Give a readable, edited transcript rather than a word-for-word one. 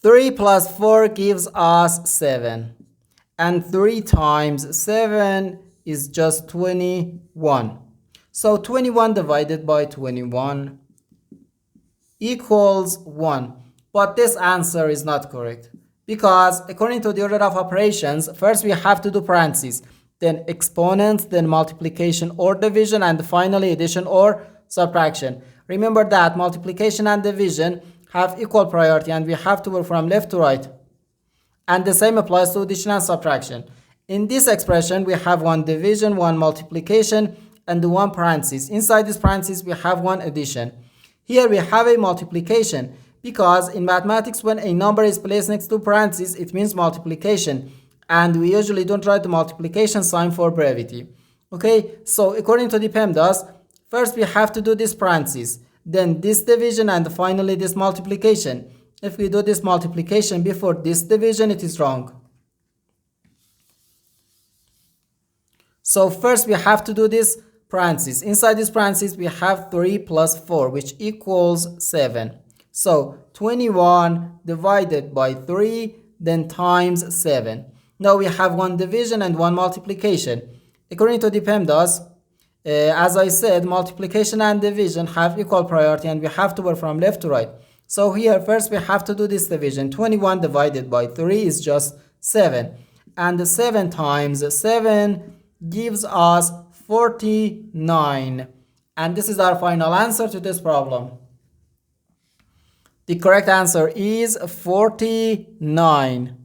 3 plus 4 gives us 7. And 3 times 7 is just 21. So 21 divided by 21 equals 1. But this answer is not correct. Because according to the order of operations, first we have to do parentheses, then exponents, then multiplication or division, and finally addition or subtraction. Remember that multiplication and division have equal priority and we have to work from left to right. And the same applies to addition and subtraction. In this expression, we have one division, one multiplication, and one parenthesis. Inside this parenthesis, we have one addition. Here we have a multiplication because in mathematics, when a number is placed next to parentheses, it means multiplication. And we usually don't write the multiplication sign for brevity. Okay, so according to the PEMDAS, first we have to do this parenthesis, then this division, and finally this multiplication. If we do this multiplication before this division, it is wrong. So first we have to do this parenthesis. Inside this parenthesis, we have 3 plus 4, which equals 7. So 21 divided by 3, then times 7. Now we have one division and one multiplication. According to the PEMDAS, as I said, multiplication and division have equal priority and we have to work from left to right. So here first we have to do this division. 21 divided by 3 is just 7. And 7 times 7 gives us 49. And this is our final answer to this problem. The correct answer is 49.